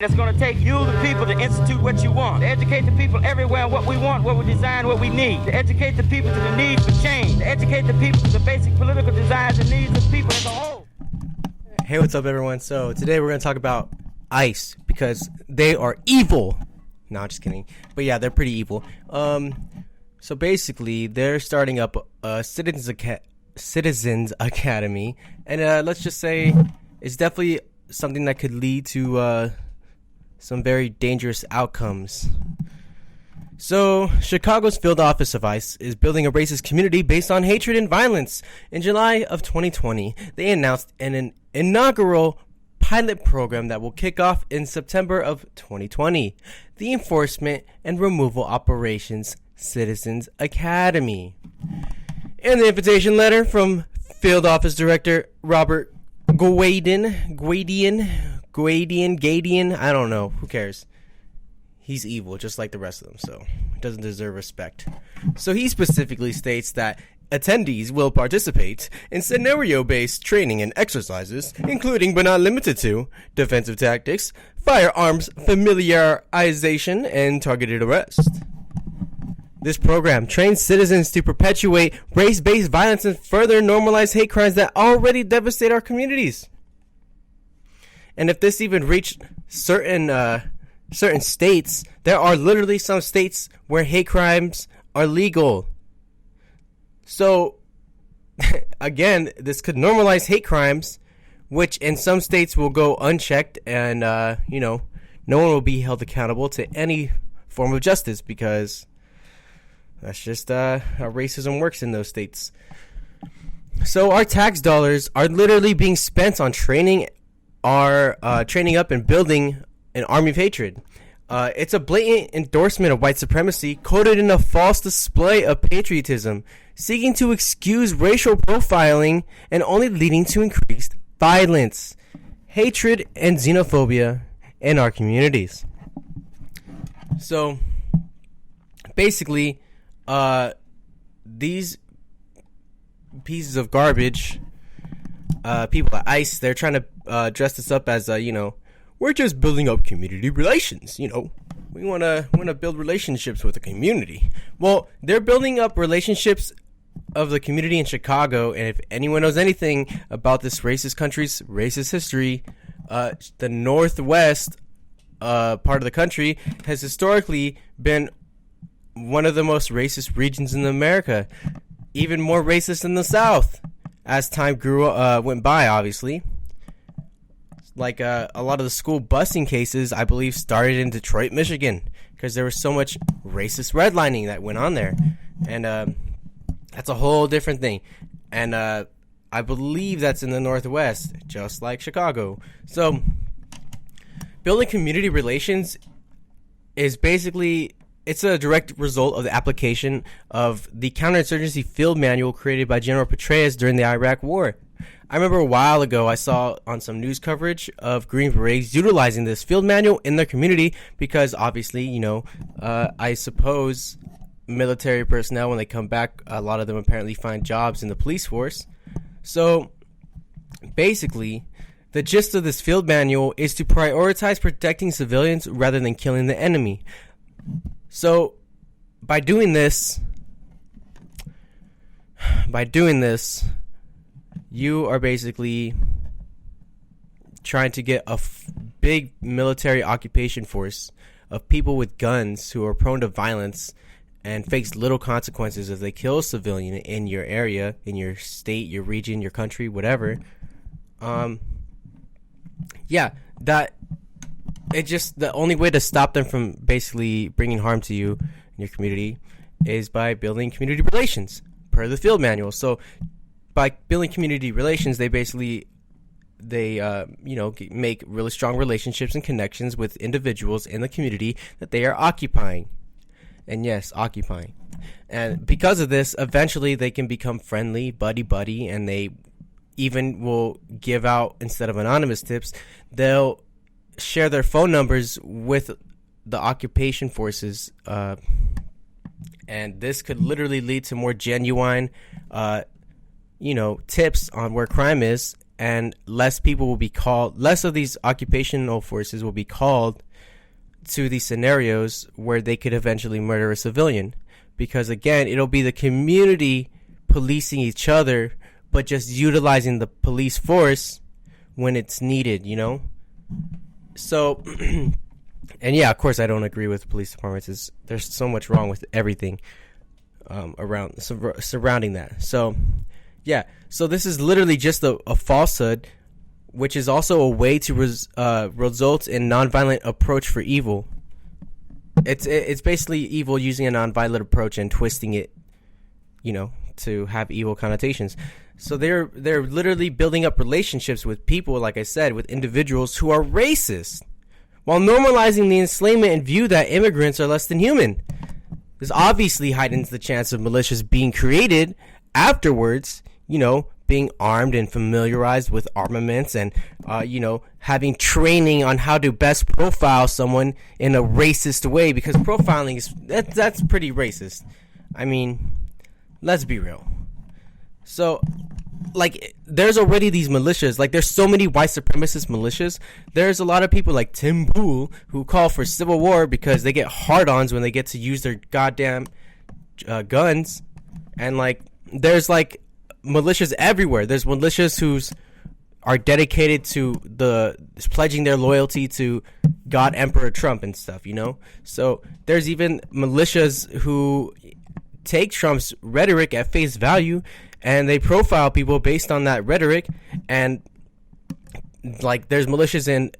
It's going to take you, the people, to institute what you want, to educate the people everywhere what we want, what we design, what we need, to educate the people to the need for change, to educate the people to the basic political desires and needs of people as a whole. Hey, what's up, everyone? So today we're going to talk about ICE because they are evil. No, I'm just kidding. But yeah, they're pretty evil. So basically, they're starting up a Citizens Academy, and let's just say it's definitely something that could lead to some very dangerous outcomes. So, Chicago's field office of ICE is building a racist community based on hatred and violence. In July of 2020, they announced an inaugural pilot program that will kick off in September of 2020. The Enforcement and Removal Operations Citizens Academy. In the invitation letter from Field Office Director Robert Gadian, I don't know, who cares? He's evil, just like the rest of them, so he doesn't deserve respect. So he specifically states that attendees will participate in scenario-based training and exercises, including but not limited to defensive tactics, firearms familiarization, and targeted arrest. This program trains citizens to perpetuate race-based violence and further normalize hate crimes that already devastate our communities. And if this even reached certain states, there are literally some states where hate crimes are legal. So, again, this could normalize hate crimes, which in some states will go unchecked, and no one will be held accountable to any form of justice because that's just how racism works in those states. So our tax dollars are literally being spent on training up and building an army of hatred. It's a blatant endorsement of white supremacy, coded in a false display of patriotism, seeking to excuse racial profiling and only leading to increased violence, hatred, and xenophobia in our communities. So, basically, these pieces of garbage, people at ICE, they're trying to dress this up as we're just building up community relations. We want to build relationships with the community. Well, they're building up relationships of the community in Chicago, and if anyone knows anything about this racist country's racist history, the Northwest part of the country has historically been one of the most racist regions in America, even more racist than the South as time went by, obviously. Like a lot of the school busing cases, I believe, started in Detroit, Michigan, because there was so much racist redlining that went on there, and that's a whole different thing. And I believe that's in the Northwest, just like Chicago. So, building community relations is basically, it's a direct result of the application of the counterinsurgency field manual created by General Petraeus during the Iraq War. I remember a while ago I saw on some news coverage of Green Berets utilizing this field manual in their community because obviously, I suppose military personnel, when they come back, a lot of them apparently find jobs in the police force. So basically, the gist of this field manual is to prioritize protecting civilians rather than killing the enemy. So by doing this, you are basically trying to get a big military occupation force of people with guns who are prone to violence and face little consequences if they kill a civilian in your area, in your state, your region, your country, whatever. The only way to stop them from basically bringing harm to you and your community is by building community relations per the field manual. So by building community relations, they make really strong relationships and connections with individuals in the community that they are occupying. And yes, occupying. And because of this, eventually they can become friendly, buddy, and they even will give out, instead of anonymous tips, they'll share their phone numbers with the occupation forces, and this could literally lead to more genuine tips on where crime is and less of these occupational forces will be called to these scenarios where they could eventually murder a civilian. Because again, it'll be the community policing each other, but just utilizing the police force when it's needed, So, and yeah, of course I don't agree with police departments. There's so much wrong with everything surrounding that. So, yeah, so this is literally just a falsehood, which is also a way to result in nonviolent approach for evil. It's basically evil using a nonviolent approach and twisting it, to have evil connotations. So they're literally building up relationships with people, like I said, with individuals who are racist, while normalizing the enslavement and view that immigrants are less than human. This obviously heightens the chance of militias being created afterwards, being armed and familiarized with armaments and, having training on how to best profile someone in a racist way, because profiling that's pretty racist. I mean, let's be real. So, there's already these militias. There's so many white supremacist militias. There's a lot of people like Tim Pool who call for civil war because they get hard-ons when they get to use their goddamn guns. And, there's, militias everywhere. There's militias who are dedicated to pledging their loyalty to God Emperor Trump and stuff, So, there's even militias who take Trump's rhetoric at face value, and they profile people based on that rhetoric. And there's militias in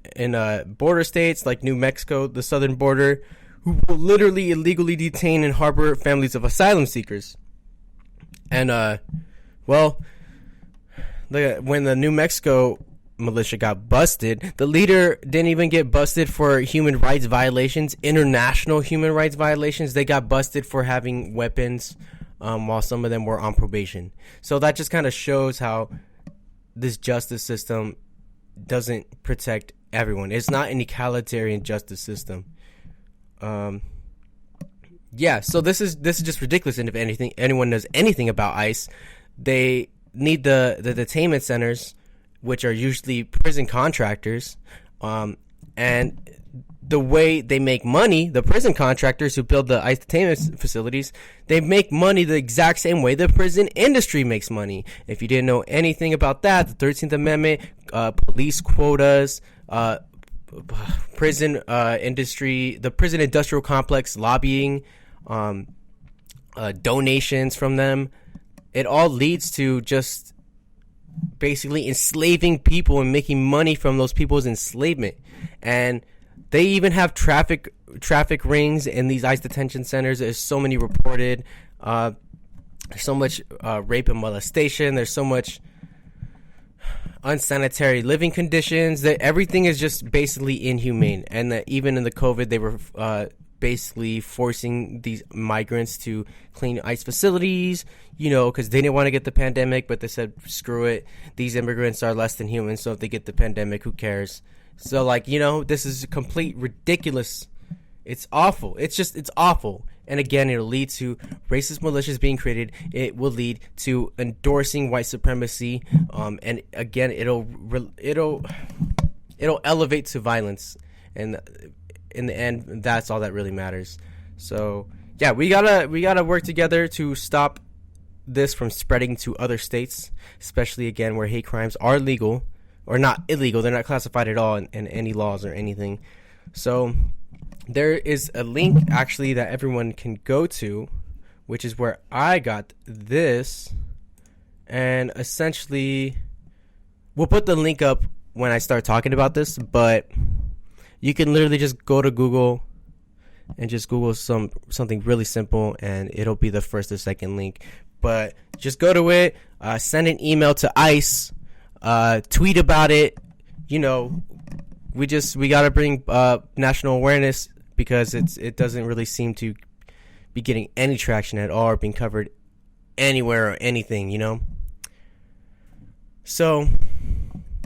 border states like New Mexico, the southern border, who will literally illegally detain and harbor families of asylum seekers. And when the New Mexico militia got busted, the leader didn't even get busted for human rights violations, international human rights violations. They got busted for having weapons, while some of them were on probation. So that just kind of shows how this justice system doesn't protect everyone. It's not an egalitarian justice system. Yeah, so this is just ridiculous. And if anyone knows anything about ICE, they need the detainment centers, which are usually prison contractors, and the way they make money, the prison contractors who build the ICE detainment facilities, they make money the exact same way the prison industry makes money. If you didn't know anything about that, the 13th Amendment, police quotas, prison industry, the prison industrial complex lobbying, donations from them, it all leads to just basically enslaving people and making money from those people's enslavement. And they even have traffic rings in these ICE detention centers. There's so many reported. There's so much rape and molestation. There's so much unsanitary living conditions. That everything is just basically inhumane. And that even in the COVID, they were basically forcing these migrants to clean ICE facilities, because they didn't want to get the pandemic, but they said, screw it. These immigrants are less than human, so if they get the pandemic, who cares? So, this is complete ridiculous. It's awful. It's awful. And again, it'll lead to racist militias being created. It will lead to endorsing white supremacy. And again, it'll elevate to violence. And in the end, that's all that really matters. So, yeah, we gotta work together to stop this from spreading to other states, especially again where hate crimes are legal. Or not illegal, they're not classified at all in any laws or anything. So there is a link actually that everyone can go to, which is where I got this. And essentially, we'll put the link up when I start talking about this, but you can literally just go to Google and just Google something really simple, and it'll be the first or second link. But just go to it, send an email to ICE, tweet about it. We gotta bring national awareness, because it doesn't really seem to be getting any traction at all or being covered anywhere or anything, So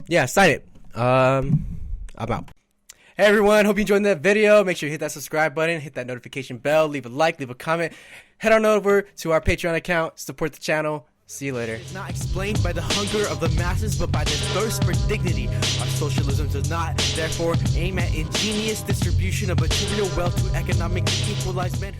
yeah, sign it. I'm out. Hey everyone, hope you enjoyed that video. Make sure you hit that subscribe button, hit that notification bell, leave a like, leave a comment. Head on over to our Patreon account, support the channel. See you later. It's not explained by the hunger of the masses, but by the thirst for dignity. Our socialism does not, therefore, aim at ingenious distribution of material wealth to economically equalize men.